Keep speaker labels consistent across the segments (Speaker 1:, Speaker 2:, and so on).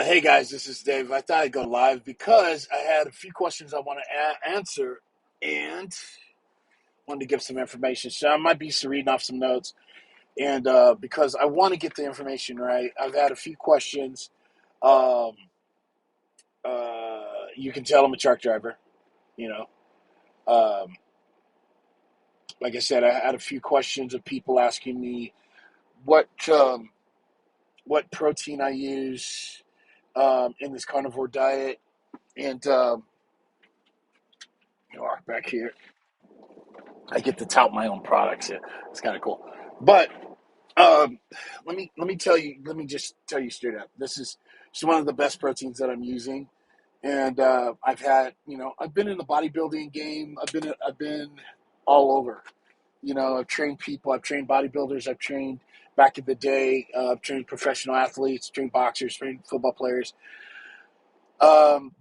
Speaker 1: Hey guys, this is Dave. I thought I'd go live because I had a few questions I want to answer and wanted to give some information. So I might be reading off some notes, and because I want to get the information right, I've had a few questions. Um, you can tell I'm a truck driver. You know, um, like I said, I had a few questions of people asking me what what protein I use in this carnivore diet, and walk back here. I get to tout my own products. It's kind of cool. But um, let me just tell you straight up. This is one of the best proteins that I'm using, and I've been in the bodybuilding game. I've been all over. I've trained people. I've trained bodybuilders. I've trained back in the day. I've trained professional athletes, trained boxers, trained football players. Um,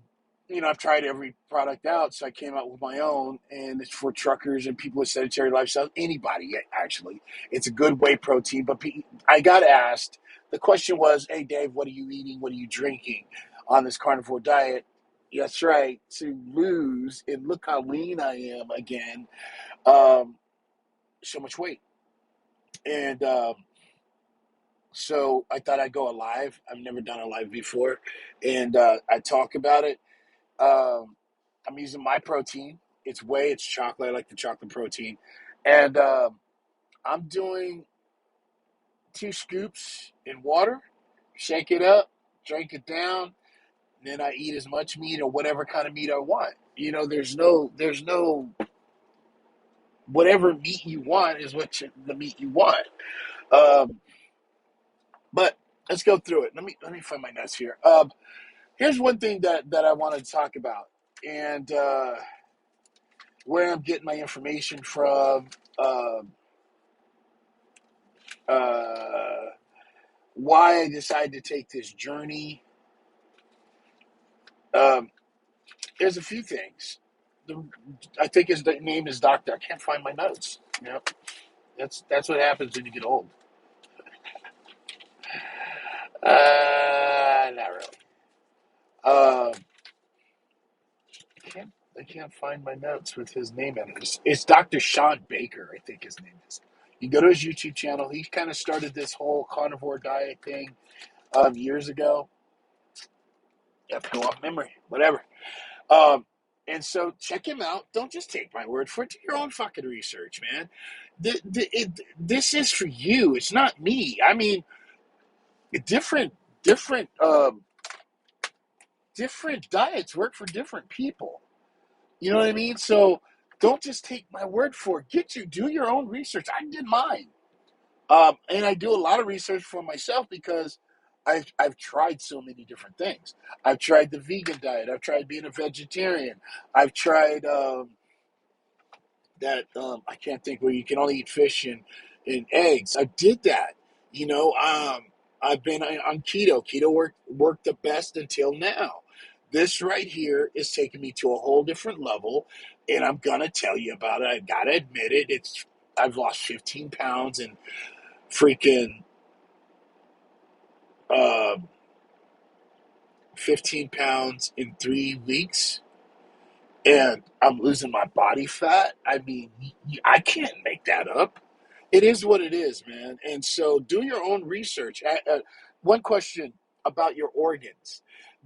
Speaker 1: I've tried every product out, so I came out with my own, and it's for truckers and people with sedentary lifestyles. Anybody, actually. It's a good whey protein, but I got asked, the question was, hey, Dave, what are you eating? What are you drinking on this carnivore diet? That's right, to lose, and look how lean I am again, um, so much weight. And so I thought I'd go live. I've never done a live before, and I talk about it. Um, I'm using my protein. It's whey, it's chocolate. I like the chocolate protein. And I'm doing 2 scoops in water, shake it up, drink it down, and then I eat as much meat or whatever kind of meat I want. There's no, whatever meat you want is the meat you want. Um, but let's go through it. Let me find my notes here. Here's one thing that I wanted to talk about, and where I'm getting my information from. Um, uh, why I decided to take this journey. Um, there's a few things. The, I think his name is Doctor. I can't find my notes. That's what happens when you get old. Not really. Um, I can't find my notes with his name in it. It's Dr. Sean Baker, I think his name is. You go to his YouTube channel. He kind of started this whole carnivore diet thing years ago. You have to go off memory, whatever. Um, and so check him out. Don't just take my word for it. Do your own fucking research, man. This is for you. It's not me. I mean, different, different, different diets work for different people. You know what I mean? So don't just take my word for it. Do your own research. I did mine. And I do a lot of research for myself because I've tried so many different things. I've tried the vegan diet. I've tried being a vegetarian. I've tried that I can't think where you can only eat fish and eggs. I did that. I've been on keto. Keto worked the best until now. This right here is taking me to a whole different level, and I'm gonna tell you about it. I gotta admit it. I've lost 15 pounds in freaking uh, 15 pounds in 3 weeks, and I'm losing my body fat. I mean, I can't make that up. It is what it is, man. And so do your own research. One question about your organs.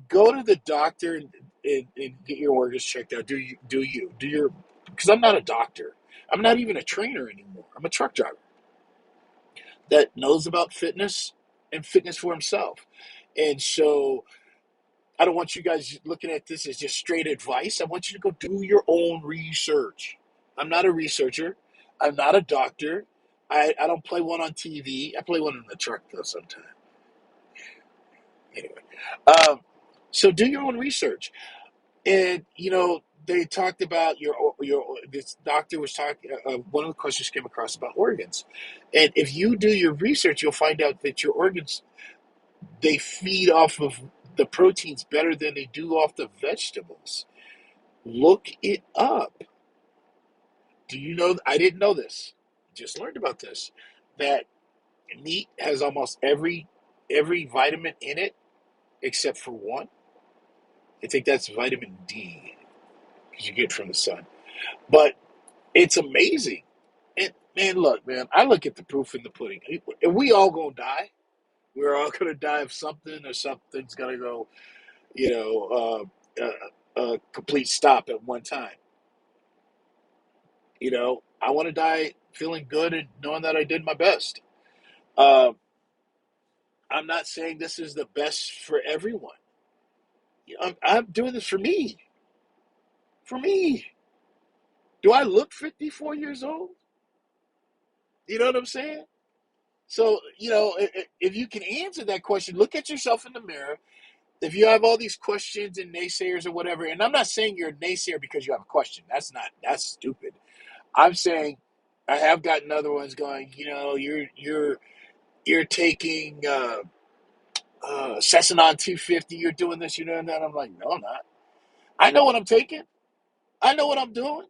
Speaker 1: Go to the doctor and get your organs checked out. Do your, because I'm not a doctor. I'm not even a trainer anymore. I'm a truck driver that knows about fitness and fitness for himself. And so I don't want you guys looking at this as just straight advice. I want you to go do your own research. I'm not a researcher. I'm not a doctor. I don't play one on TV. I play one in the truck, though, sometimes. Anyway. Um, so do your own research. And, they talked about this doctor was talking, one of the questions came across about organs. And if you do your research, you'll find out that your organs, they feed off of the proteins better than they do off the vegetables. Look it up. Do you know? I didn't know this. Just learned about this. That meat has almost every vitamin in it except for one. I think that's vitamin D because you get it from the sun. But it's amazing. And man, look, man, I look at the proof in the pudding. And we all gonna die. We're all gonna die of something, or something's gonna go, you know, a complete stop at one time. I want to die feeling good and knowing that I did my best. Uh, I'm not saying this is the best for everyone. I'm doing this for me. For me. Do I look 54 years old? You know what I'm saying? So, if you can answer that question, look at yourself in the mirror. If you have all these questions and naysayers or whatever, and I'm not saying you're a naysayer because you have a question. That's stupid. I'm saying I have gotten other ones going, you're taking Cessionon 250, you're doing this, you're doing that. I'm like, no, I'm not. I know what I'm taking. I know what I'm doing.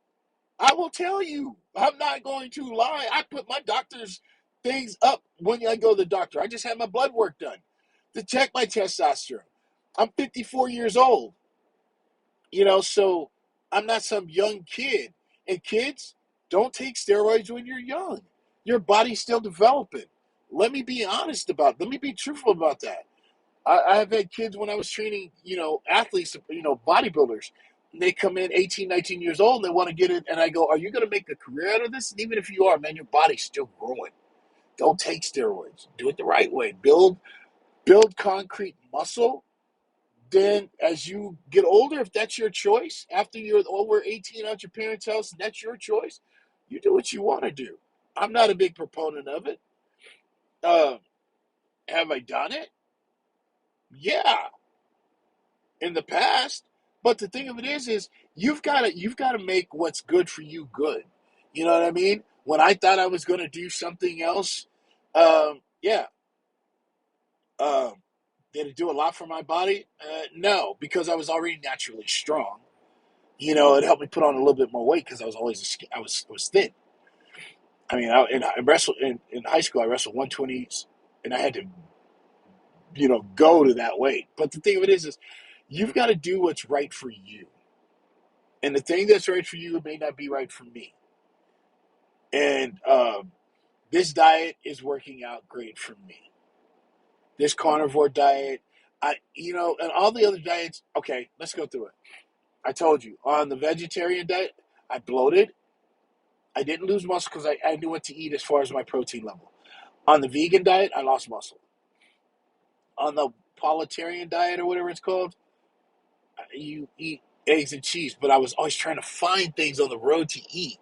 Speaker 1: I will tell you. I'm not going to lie. I put my doctor's things up when I go to the doctor. I just had my blood work done to check my testosterone. I'm 54 years old, so I'm not some young kid. And kids, don't take steroids when you're young. Your body's still developing. Let me be honest about it. Let me be truthful about that. I have had kids when I was training, athletes, bodybuilders. They come in 18, 19 years old and they want to get it. And I go, are you going to make a career out of this? And even if you are, man, your body's still growing. Don't take steroids. Do it the right way. Build concrete muscle. Then as you get older, if that's your choice, after you're over 18 at your parents' house, and that's your choice, you do what you want to do. I'm not a big proponent of it. Uh, have I done it? Yeah, in the past. But the thing of it is you've got to make what's good for you good. You know what I mean? When I thought I was going to do something else, yeah, um, did it do a lot for my body? No, because I was already naturally strong. It helped me put on a little bit more weight because I was thin. I mean, I wrestled in high school. I wrestled 120s, and I had to go to that weight. But the thing of it is you've got to do what's right for you. And the thing that's right for you may not be right for me. And this diet is working out great for me. This carnivore diet, and all the other diets. Okay, let's go through it. I told you on the vegetarian diet, I bloated. I didn't lose muscle because I knew what to eat as far as my protein level. On the vegan diet, I lost muscle. On the politarian diet or whatever it's called, you eat eggs and cheese. But I was always trying to find things on the road to eat.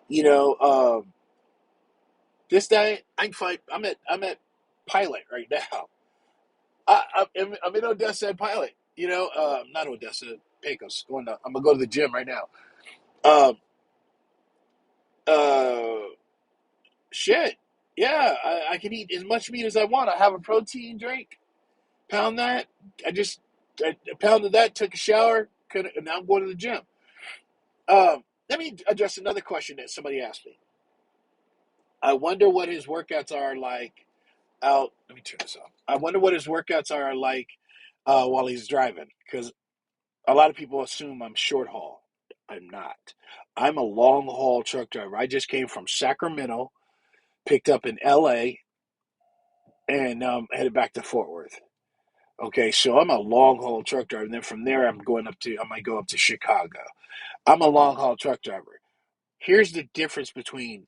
Speaker 1: You know, this diet, I can find. I'm at Pilot right now. I'm in Odessa at Pilot. Not Odessa, Pecos. I'm gonna go to the gym right now. Um, uh, shit. Yeah, I can eat as much meat as I want. I have a protein drink. Pound that. I pounded that. Took a shower. And now I'm going to the gym. Let me address another question that somebody asked me. I wonder what his workouts are like out. Let me turn this off. I wonder what his workouts are like while he's driving, because a lot of people assume I'm short haul. I'm not. I'm a long haul truck driver. I just came from Sacramento, picked up in LA, and headed back to Fort Worth. Okay, so I'm a long haul truck driver. And then from there, I might go up to Chicago. I'm a long haul truck driver. Here's the difference between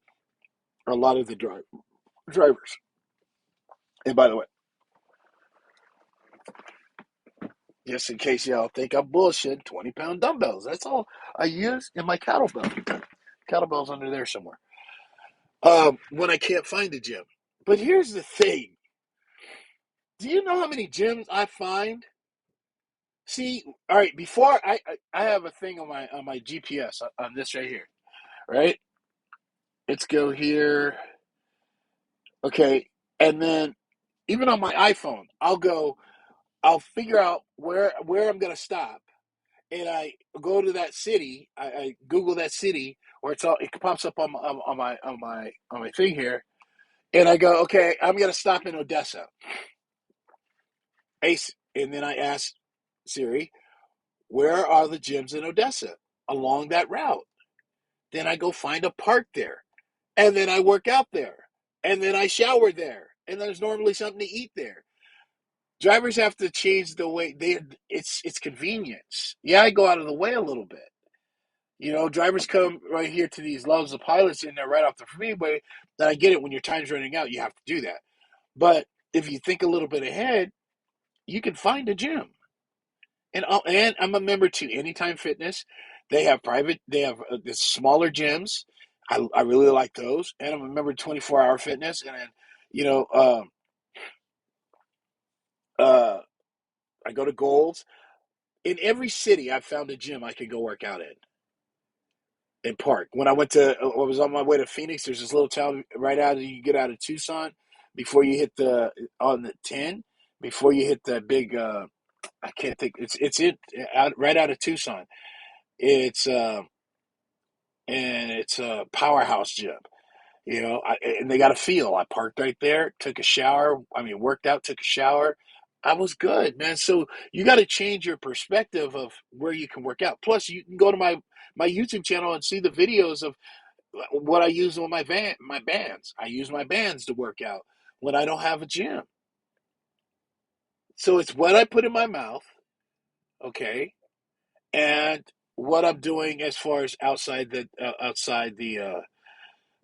Speaker 1: a lot of the drivers. And by the way, just in case y'all think I'm bullshit, 20-pound dumbbells. That's all I use in my kettlebell. Kettlebell's under there somewhere. When I can't find a gym. But here's the thing. Do you know how many gyms I find? See, all right, before I have a thing on my GPS on this right here, right? Let's go here. Okay. And then even on my iPhone, I'll figure out where I'm gonna stop. And I go to that city, I Google that city, or it pops up on my thing here, and I go, okay, I'm gonna stop in Odessa. And then I ask Siri, where are the gyms in Odessa along that route? Then I go find a park there. And then I work out there. And then I shower there. And there's normally something to eat there. Drivers have to change the way they it's convenience. Yeah, I go out of the way a little bit. Drivers come right here to these loves of pilots and they're right off the freeway. Then I get it, when your time's running out, you have to do that. But if you think a little bit ahead, you can find a gym. And I'm a member to Anytime Fitness. They have the smaller gyms. I really like those. And I'm a member of 24-hour fitness. And then, you know, uh, I go to Golds. In every city, I've found a gym I could go work out in park. When I was on my way to Phoenix. There's this little town right out. You get out of Tucson before you hit on the 10, before you hit the big. I can't think. Right out of Tucson. It's and it's a powerhouse gym. And they got a feel. I parked right there, took a shower. I mean, worked out, took a shower. I was good, man. So you got to change your perspective of where you can work out. Plus, you can go to my YouTube channel and see the videos of what I use on my bands. I use my bands to work out when I don't have a gym. So it's what I put in my mouth, okay, and what I'm doing as far as outside the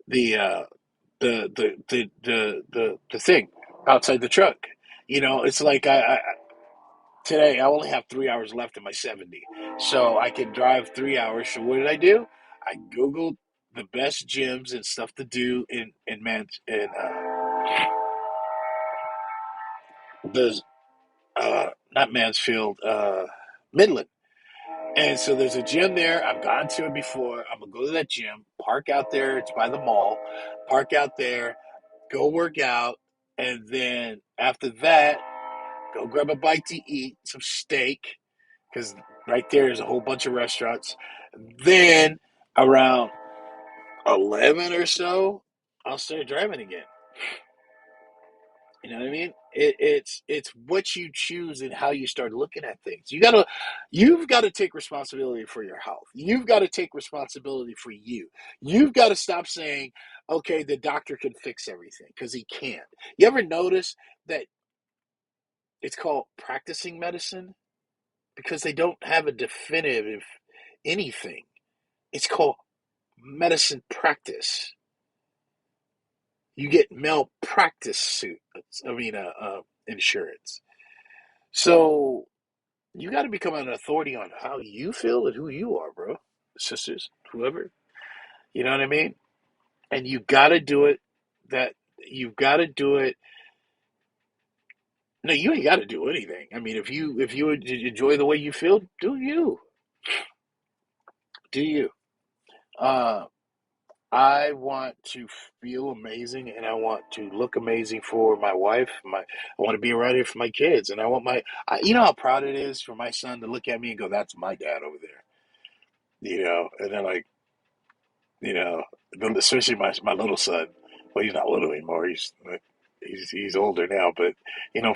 Speaker 1: the thing outside the truck. It's like today I only have 3 hours left in my 70, so I can drive 3 hours. So what did I do? I googled the best gyms and stuff to do the not Mansfield, Midland. And so there's a gym there. I've gone to it before. I'm gonna go to that gym, park out there. It's by the mall. Park out there, go work out, and then after that, go grab a bite to eat, some steak, because right there is a whole bunch of restaurants. Then around 11 or so, I'll start driving again. You know what I mean? It's what you choose and how you start looking at things. You've got to take responsibility for your health. You've got to take responsibility for you. You've got to stop saying, "Okay, the doctor can fix everything," because he can't. You ever notice that it's called practicing medicine because they don't have a definitive anything? It's called medicine practice. You get malpractice insurance. So you got to become an authority on how you feel and who you are, bro. Sisters, whoever. You know what I mean? And you got to do it. That you've got to do it. No, you ain't got to do anything. I mean, if you enjoy the way you feel, do you? Do you? Uh, I want to feel amazing, and I want to look amazing for my wife. I want to be around here for my kids, and you know how proud it is for my son to look at me and go, "That's my dad over there." And then like, especially my little son. Well, he's not little anymore. He's older now, but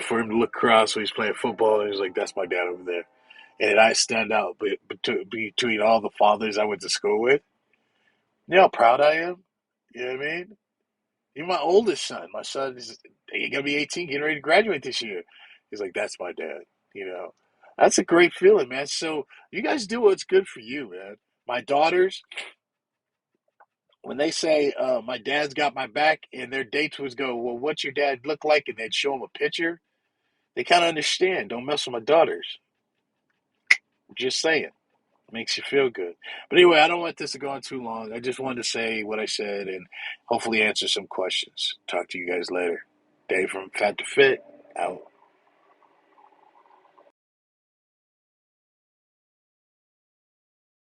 Speaker 1: for him to look across when he's playing football, and he's like, "That's my dad over there," and I stand out, between all the fathers I went to school with. You know how proud I am. You know what I mean? Even my oldest son, my son is he gonna be 18, getting ready to graduate this year. He's like, "That's my dad." You know, that's a great feeling, man. So you guys do what's good for you, man. My daughters, when they say my dad's got my back, and their dates was go, "Well, what's your dad look like?" and they'd show them a picture, they kind of understand. Don't mess with my daughters. Just saying. Makes you feel good. But anyway, I don't want this to go on too long. I just wanted to say what I said and hopefully answer some questions. Talk to you guys later. Dave from Fat to Fit, out.